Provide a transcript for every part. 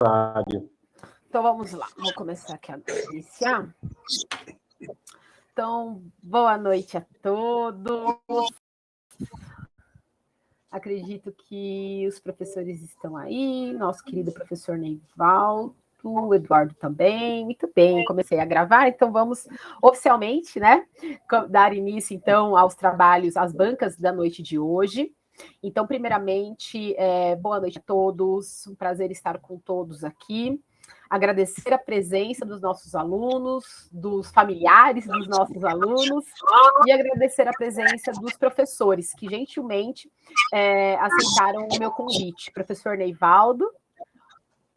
Vário. Então, vamos lá. Vou começar aqui a iniciar. Então, boa noite a todos. Acredito que os professores estão aí, nosso querido professor Neivaldo, o Eduardo também. Muito bem, comecei a gravar, então vamos oficialmente, né, dar início, então, aos trabalhos, às bancas da noite de hoje. Então, primeiramente, boa noite a todos, um prazer estar com todos aqui. Agradecer a presença dos nossos alunos, dos familiares dos nossos alunos, e agradecer a presença dos professores, que gentilmente aceitaram o meu convite. Professor Neivaldo,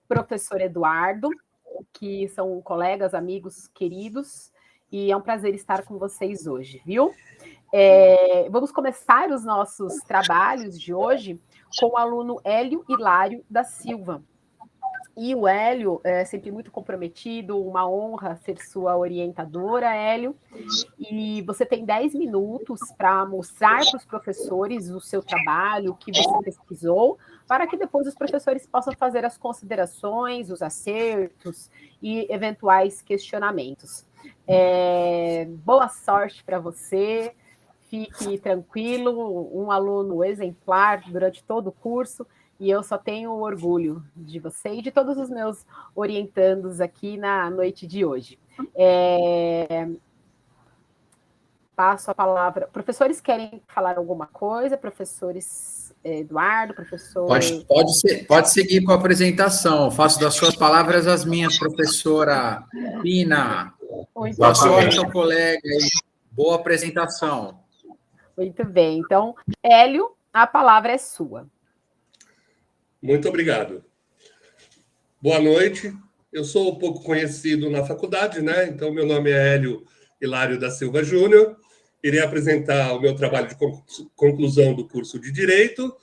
professor Eduardo, que são colegas, amigos queridos, e é um prazer estar com vocês hoje, viu? Vamos começar os nossos trabalhos de hoje com o aluno Hélio Hilário da Silva. E o Hélio é sempre muito comprometido, uma honra ser sua orientadora, Hélio. E você tem 10 minutos para mostrar para os professores o seu trabalho, o que você pesquisou, para que depois os professores possam fazer as considerações, os acertos e eventuais questionamentos. Boa sorte para você, fique tranquilo, um aluno exemplar durante todo o curso. E eu só tenho orgulho de você e de todos os meus orientandos aqui na noite de hoje. Passo a palavra. Professores querem falar alguma coisa? Professores Eduardo, professor... Pode seguir com a apresentação. Faço das suas palavras as minhas, professora Pina. Boa sorte ao colega e boa apresentação. Muito bem. Então, Hélio, a palavra é sua. Muito obrigado. Boa noite. Eu sou um pouco conhecido na faculdade, né? Então, meu nome é Hélio Hilário da Silva Júnior. Irei apresentar o meu trabalho de conclusão do curso de Direito,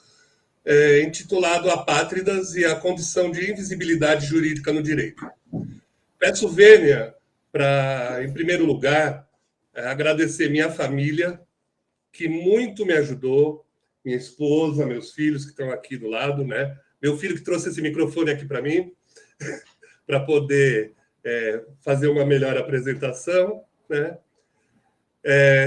intitulado Apátridas e a Condição de Invisibilidade Jurídica no Direito. Peço vênia para, em primeiro lugar, agradecer minha família, que muito me ajudou, minha esposa, meus filhos que estão aqui do lado, né? Meu filho que trouxe esse microfone aqui para mim, para poder fazer uma melhor apresentação, né?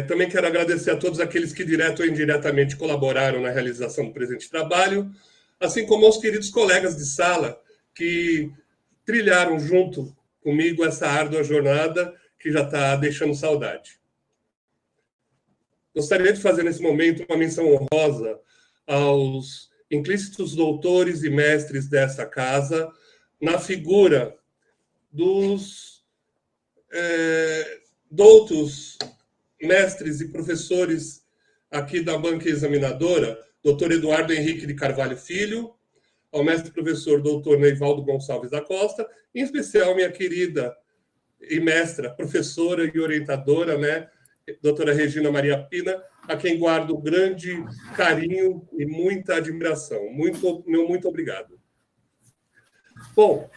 Também quero agradecer a todos aqueles que, direto ou indiretamente, colaboraram na realização do presente trabalho, assim como aos queridos colegas de sala que trilharam junto comigo essa árdua jornada que já está deixando saudade. Gostaria de fazer, nesse momento, uma menção honrosa aos implícitos doutores e mestres dessa casa, na figura dos doutos mestres e professores aqui da banca examinadora, doutor Eduardo Henrique de Carvalho Filho, ao mestre professor doutor Neivaldo Gonçalves da Costa, em especial minha querida e mestra, professora e orientadora, né, doutora Regina Maria Pina, a quem guardo grande carinho e muita admiração. Muito obrigado. Bom,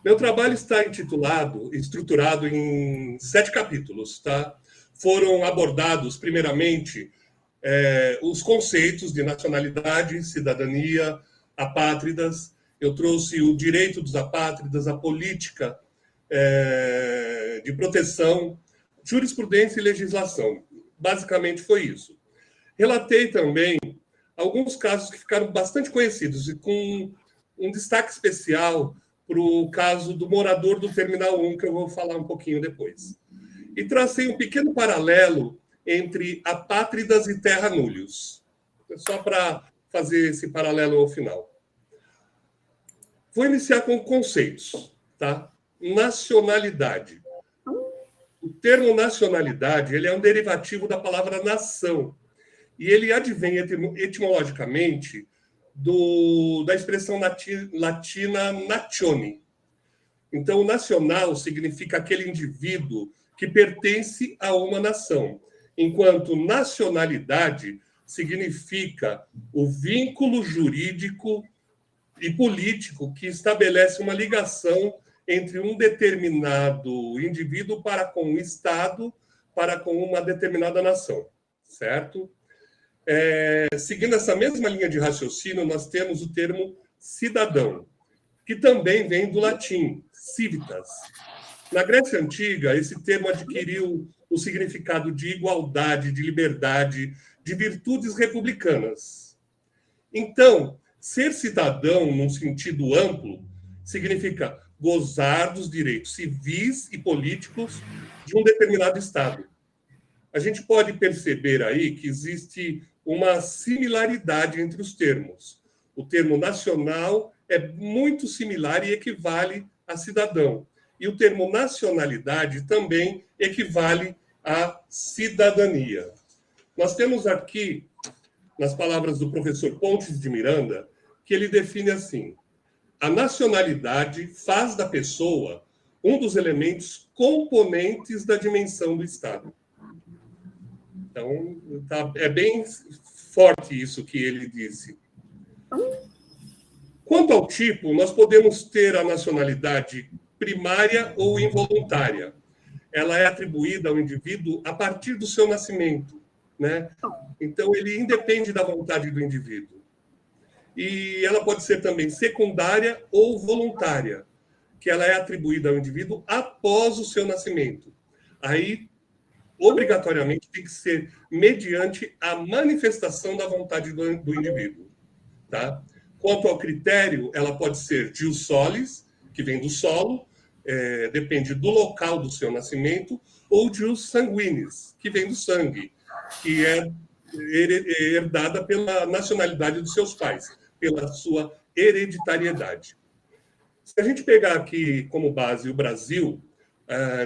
meu trabalho está estruturado em 7 capítulos, tá? Foram abordados, primeiramente, os conceitos de nacionalidade, cidadania, apátridas. Eu trouxe o direito dos apátridas, a política de proteção, jurisprudência e legislação. Basicamente foi isso. Relatei também alguns casos que ficaram bastante conhecidos, e com um destaque especial para o caso do morador do Terminal 1, que eu vou falar um pouquinho depois. E tracei um pequeno paralelo entre apátridas e terranúleos, só para fazer esse paralelo ao final. Vou iniciar com conceitos, tá? Nacionalidade. O termo nacionalidade, ele é um derivativo da palavra nação, e ele advém etimologicamente da expressão latina natione. Então, nacional significa aquele indivíduo que pertence a uma nação, enquanto nacionalidade significa o vínculo jurídico e político que estabelece uma ligação entre um determinado indivíduo para com o Estado, para com uma determinada nação, certo? Seguindo essa mesma linha de raciocínio, nós temos o termo cidadão, que também vem do latim, civitas. Na Grécia Antiga, esse termo adquiriu o significado de igualdade, de liberdade, de virtudes republicanas. Então, ser cidadão, num sentido amplo, significa gozar dos direitos civis e políticos de um determinado Estado. A gente pode perceber aí que existe uma similaridade entre os termos. O termo nacional é muito similar e equivale a cidadão. E o termo nacionalidade também equivale à cidadania. Nós temos aqui, nas palavras do professor Pontes de Miranda, que ele define assim: a nacionalidade faz da pessoa um dos elementos componentes da dimensão do Estado. Então, é bem forte isso que ele disse. Quanto ao tipo, nós podemos ter a nacionalidade primária ou involuntária. Ela é atribuída ao indivíduo a partir do seu nascimento, né? Então, ele independe da vontade do indivíduo. E ela pode ser também secundária ou voluntária, que ela é atribuída ao indivíduo após o seu nascimento. Aí, obrigatoriamente, tem que ser mediante a manifestação da vontade do indivíduo. Tá? Quanto ao critério, ela pode ser jus solis, que vem do solo, depende do local do seu nascimento, ou jus sanguinis, que vem do sangue, que é herdada pela nacionalidade dos seus pais, pela sua hereditariedade. Se a gente pegar aqui como base o Brasil,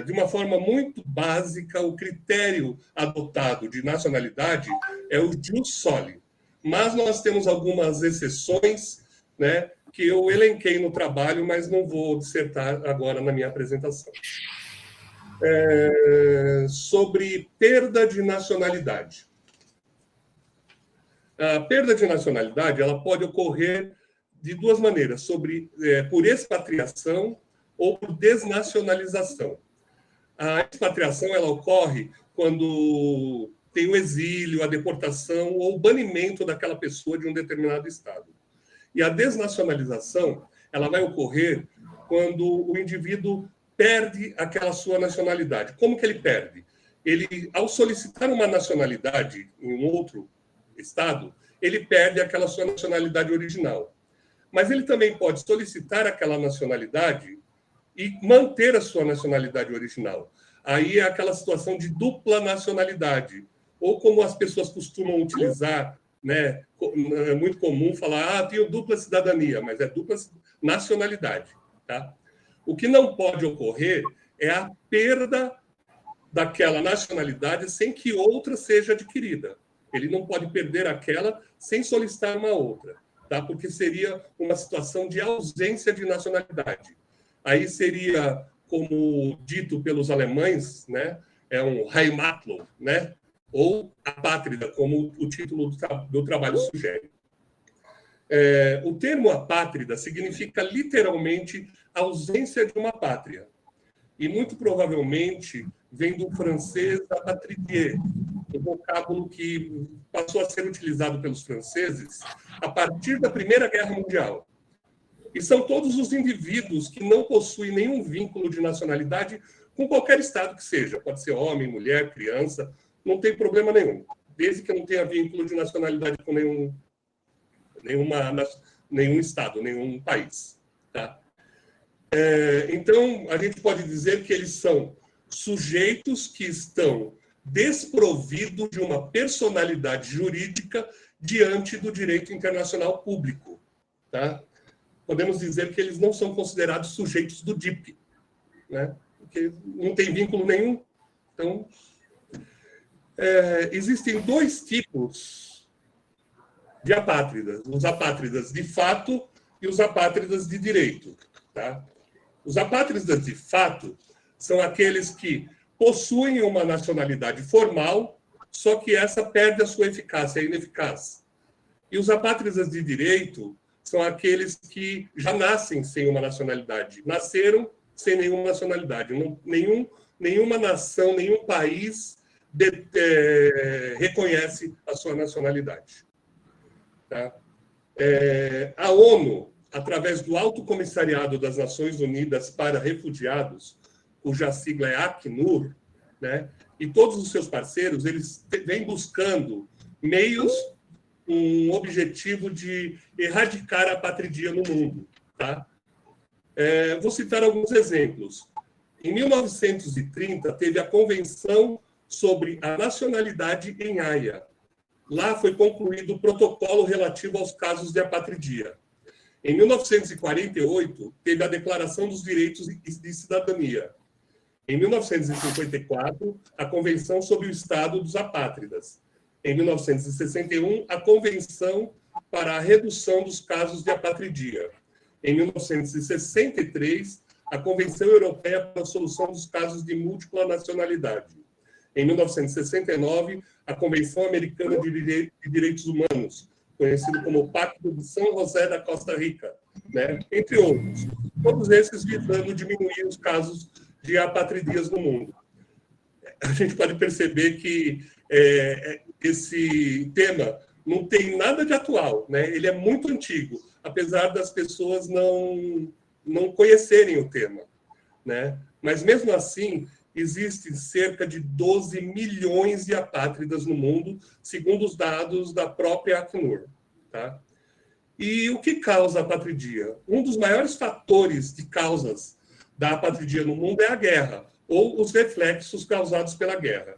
de uma forma muito básica, o critério adotado de nacionalidade é o jus soli. Mas nós temos algumas exceções, né, que eu elenquei no trabalho, mas não vou dissertar agora na minha apresentação. Sobre perda de nacionalidade. A perda de nacionalidade ela pode ocorrer de duas maneiras, por expatriação ou por desnacionalização. A expatriação ela ocorre quando tem o exílio, a deportação ou o banimento daquela pessoa de um determinado estado. E a desnacionalização ela vai ocorrer quando o indivíduo perde aquela sua nacionalidade. Como que ele perde? Ele, ao solicitar uma nacionalidade em um outro estado, ele perde aquela sua nacionalidade original. Mas ele também pode solicitar aquela nacionalidade e manter a sua nacionalidade original. Aí é aquela situação de dupla nacionalidade, ou como as pessoas costumam utilizar, né, é muito comum falar, tenho dupla cidadania, mas é dupla nacionalidade. Tá? O que não pode ocorrer é a perda daquela nacionalidade sem que outra seja adquirida. Ele não pode perder aquela sem solicitar uma outra, tá? Porque seria uma situação de ausência de nacionalidade. Aí seria, como dito pelos alemães, né, é um Heimatlos, né, ou apátrida, como o título do trabalho sugere. O termo apátrida significa literalmente ausência de uma pátria. E muito provavelmente vem do francês apatridier, um vocábulo que passou a ser utilizado pelos franceses a partir da Primeira Guerra Mundial. E são todos os indivíduos que não possuem nenhum vínculo de nacionalidade com qualquer estado que seja. Pode ser homem, mulher, criança, não tem problema nenhum. Desde que não tenha vínculo de nacionalidade com nenhum estado, nenhum país. Tá? Então, a gente pode dizer que eles são sujeitos que estão desprovidos de uma personalidade jurídica diante do direito internacional público. Tá? Podemos dizer que eles não são considerados sujeitos do DIP, né? Porque não tem vínculo nenhum. Então, existem dois tipos de apátridas: os apátridas de fato e os apátridas de direito. Tá? Os apátridas de fato são aqueles que possuem uma nacionalidade formal, só que essa perde a sua eficácia, é ineficaz. E os apátridas de direito são aqueles que já nascem sem uma nacionalidade, nasceram sem nenhuma nacionalidade. Nenhuma nação, nenhum país reconhece a sua nacionalidade. Tá? A ONU através do Alto Comissariado das Nações Unidas para Refugiados, cuja sigla é Acnur, né? E todos os seus parceiros, eles vêm buscando meios com o objetivo de erradicar a apatridia no mundo. Tá? Vou citar alguns exemplos. Em 1930, teve a Convenção sobre a Nacionalidade em Haia. Lá foi concluído o protocolo relativo aos casos de apatridia. Em 1948, teve a Declaração dos Direitos de Cidadania. Em 1954, a Convenção sobre o Estado dos Apátridas. Em 1961, a Convenção para a Redução dos Casos de Apatridia. Em 1963, a Convenção Europeia para a Solução dos Casos de Múltipla Nacionalidade. Em 1969, a Convenção Americana de Direitos Humanos, conhecido como Pacto de São José da Costa Rica, né? Entre outros. Todos esses visando diminuir os casos de apatridias no mundo. A gente pode perceber que esse tema não tem nada de atual, né? Ele é muito antigo, apesar das pessoas não conhecerem o tema, né? Mas, mesmo assim, existem cerca de 12 milhões de apátridas no mundo, segundo os dados da própria Acnur. Tá? E o que causa a apatridia? Um dos maiores fatores de causas da apatridia no mundo é a guerra, ou os reflexos causados pela guerra.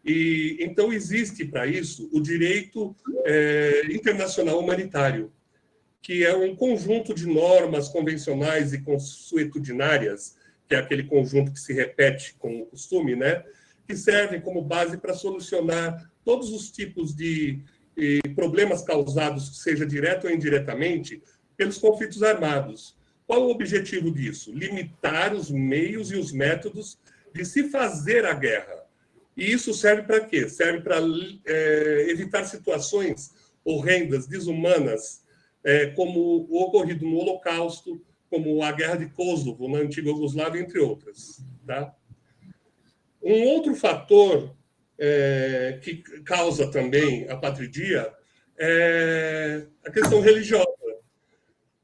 E então existe para isso o direito internacional humanitário, que é um conjunto de normas convencionais e consuetudinárias, que é aquele conjunto que se repete com o costume, né, que servem como base para solucionar todos os tipos de problemas causados, seja direto ou indiretamente, pelos conflitos armados. Qual o objetivo disso? Limitar os meios e os métodos de se fazer a guerra. E isso serve para quê? Serve para evitar situações horrendas, desumanas, como o ocorrido no Holocausto, como a Guerra de Kosovo, na antiga Iugoslávia, entre outras. Tá? Um outro fator que causa também a apatridia é a questão religiosa.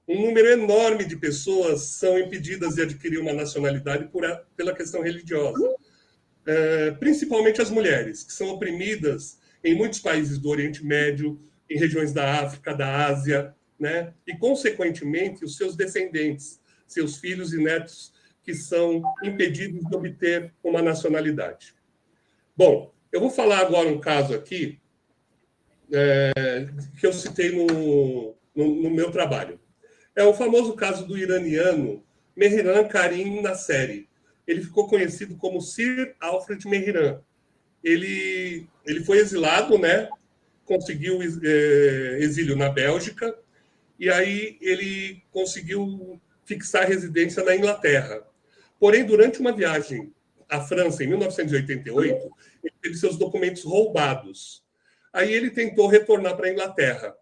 Um número enorme de pessoas são impedidas de adquirir uma nacionalidade pela questão religiosa. Principalmente as mulheres, que são oprimidas em muitos países do Oriente Médio, em regiões da África, da Ásia, né? E, consequentemente, os seus descendentes, seus filhos e netos, que são impedidos de obter uma nacionalidade. Bom, eu vou falar agora um caso aqui que eu citei no meu trabalho. É o famoso caso do iraniano Mehran Karim Nasseri. Ele ficou conhecido como Sir Alfred Mehran. Ele foi exilado, né? Conseguiu exílio na Bélgica, e aí ele conseguiu fixar residência na Inglaterra. Porém, durante uma viagem à França, em 1988, ele teve seus documentos roubados. Aí ele tentou retornar para a Inglaterra.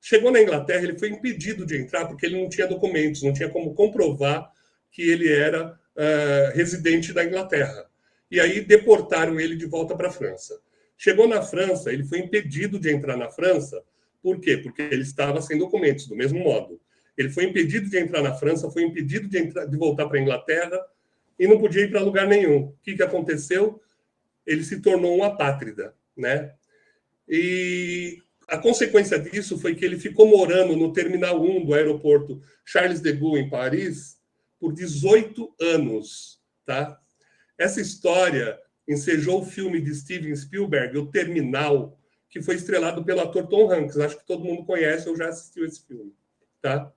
Chegou na Inglaterra, ele foi impedido de entrar porque ele não tinha documentos, não tinha como comprovar que ele era residente da Inglaterra. E aí deportaram ele de volta para a França. Chegou na França, ele foi impedido de entrar na França. Por quê? Porque ele estava sem documentos, do mesmo modo. Ele foi impedido de entrar na França, foi impedido de voltar para a Inglaterra e não podia ir para lugar nenhum. O que aconteceu? Ele se tornou um apátrida, né? E a consequência disso foi que ele ficou morando no Terminal 1 do aeroporto Charles de Gaulle, em Paris, por 18 anos. Tá? Essa história ensejou o filme de Steven Spielberg, O Terminal, que foi estrelado pelo ator Tom Hanks. Acho que todo mundo conhece ou já assistiu esse filme. Tá?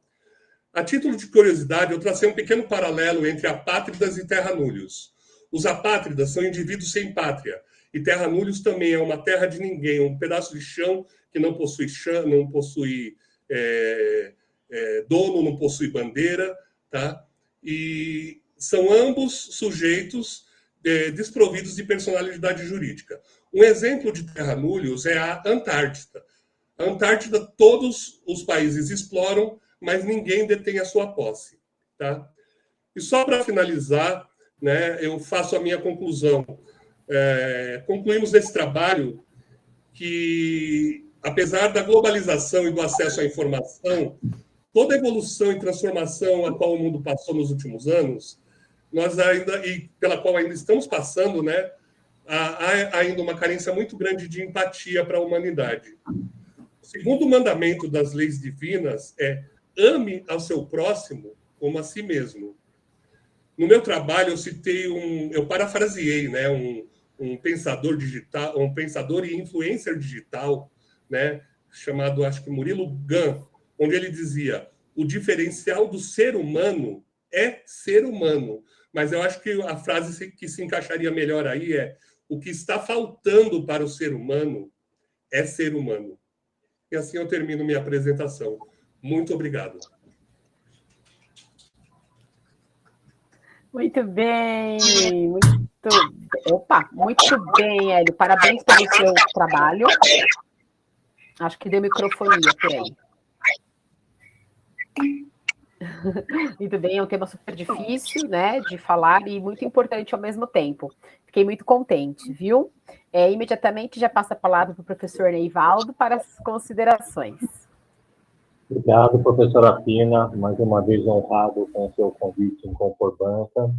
A título de curiosidade, eu tracei um pequeno paralelo entre apátridas e terranúlios. Os apátridas são indivíduos sem pátria, e terranúlios também é uma terra de ninguém, um pedaço de chão que não possui dono, não possui bandeira, tá? E são ambos sujeitos desprovidos de personalidade jurídica. Um exemplo de terranúlios é a Antártida. A Antártida, todos os países exploram, mas ninguém detém a sua posse. Tá? E só para finalizar, né, eu faço a minha conclusão. Concluímos nesse trabalho que, apesar da globalização e do acesso à informação, toda a evolução e transformação a qual o mundo passou nos últimos anos, nós ainda, e pela qual ainda estamos passando, né, há ainda uma carência muito grande de empatia para a humanidade. O segundo mandamento das leis divinas é: ame ao seu próximo como a si mesmo. No meu trabalho, eu parafraseei, né, um pensador digital, um pensador e influencer digital, né, chamado, acho que Murilo Gun, onde ele dizia: o diferencial do ser humano é ser humano. Mas eu acho que a frase que se encaixaria melhor aí é: o que está faltando para o ser humano é ser humano. E assim eu termino minha apresentação. Muito obrigado. Muito bem, muito bem, Hélio. Parabéns pelo seu trabalho. Acho que deu microfonia por aí. Muito bem, é um tema super difícil, né, de falar e muito importante ao mesmo tempo. Fiquei muito contente, viu? Imediatamente já passo a palavra para o professor Neivaldo para as considerações. Obrigado, professora Pina, mais uma vez honrado com o seu convite em Compor Banca,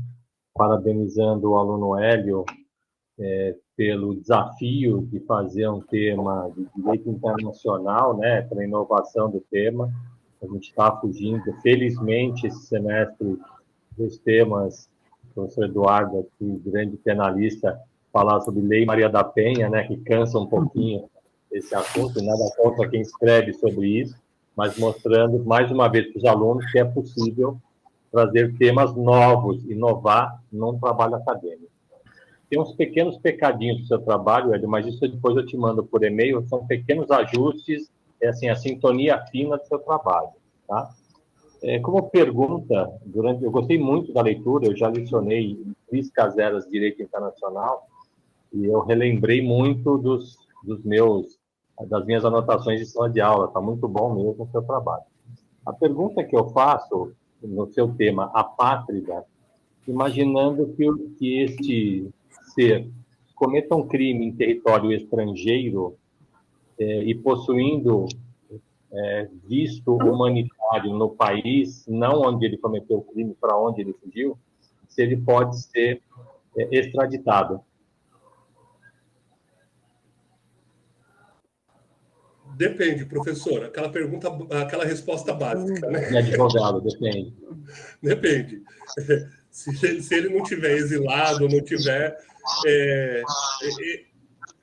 parabenizando o aluno Hélio pelo desafio de fazer um tema de direito internacional, né, para inovação do tema. A gente está fugindo, felizmente, esse semestre dos temas, o professor Eduardo, aqui, grande penalista, falar sobre Lei Maria da Penha, né, que cansa um pouquinho esse assunto, nada contra quem escreve sobre isso, mas mostrando, mais uma vez, para os alunos que é possível trazer temas novos, inovar num trabalho acadêmico. Tem uns pequenos pecadinhos do seu trabalho, Hélio, mas isso depois eu te mando por e-mail, são pequenos ajustes, assim, a sintonia fina do seu trabalho, tá? Como pergunta, eu gostei muito da leitura, eu já lecionei em Cris Caseras de Direito Internacional, e eu relembrei muito das minhas anotações de sala de aula, está muito bom mesmo o seu trabalho. A pergunta que eu faço no seu tema, apátrida, imaginando que este ser cometa um crime em território estrangeiro e possuindo visto humanitário no país, não onde ele cometeu o crime, para onde ele fugiu, se ele pode ser extraditado. Depende, professor. Aquela resposta básica, né? De advogado, depende. Depende. Se ele não tiver exilado, não tiver...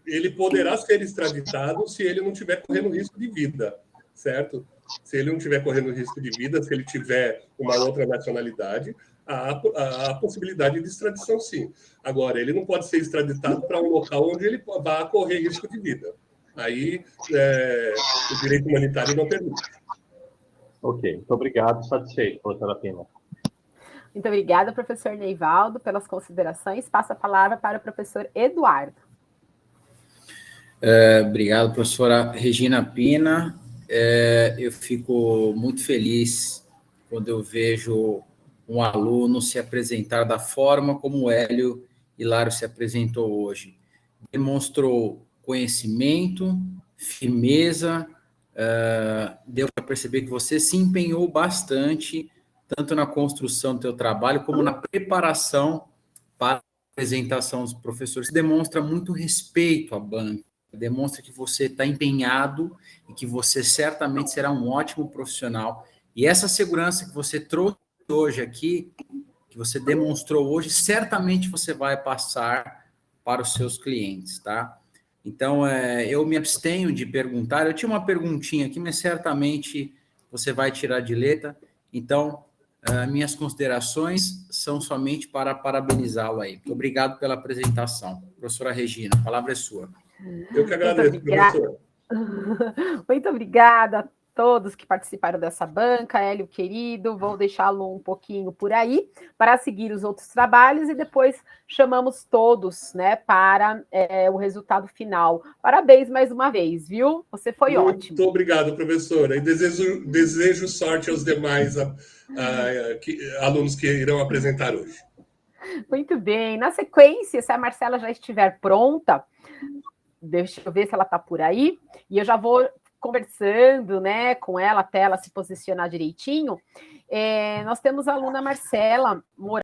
ele poderá ser extraditado se ele não tiver correndo risco de vida, certo? Se ele não tiver correndo risco de vida, se ele tiver uma outra nacionalidade, há a possibilidade de extradição, sim. Agora, ele não pode ser extraditado para um local onde ele vá correr risco de vida. Aí, o direito humanitário não permite. Ok, muito obrigado. Satisfeito, professora Pina. Muito obrigada, professor Neivaldo, pelas considerações. Passo a palavra para o professor Eduardo. Obrigado, professora Regina Pina. Eu fico muito feliz quando eu vejo um aluno se apresentar da forma como o Hélio Hilário se apresentou hoje. Demonstrou conhecimento, firmeza, deu para perceber que você se empenhou bastante, tanto na construção do teu trabalho, como na preparação para a apresentação dos professores. Demonstra muito respeito à banca, demonstra que você está empenhado e que você certamente será um ótimo profissional. E essa segurança que você trouxe hoje aqui, que você demonstrou hoje, certamente você vai passar para os seus clientes, tá? Então, eu me abstenho de perguntar. Eu tinha uma perguntinha aqui, mas certamente você vai tirar de letra. Então, minhas considerações são somente para parabenizá-lo aí. Muito obrigado pela apresentação. Professora Regina, a palavra é sua. Eu que agradeço, professor. Muito obrigada a todos que participaram dessa banca, Hélio querido, vou deixá-lo um pouquinho por aí para seguir os outros trabalhos e depois chamamos todos, né, para o resultado final. Parabéns mais uma vez, viu? Você foi ótimo. Muito obrigado, professora, e desejo sorte aos demais alunos que irão apresentar hoje. Muito bem. Na sequência, se a Marcela já estiver pronta, deixa eu ver se ela está por aí, e eu já vou conversando, né, com ela até ela se posicionar direitinho, nós temos a aluna Marcela Moraes,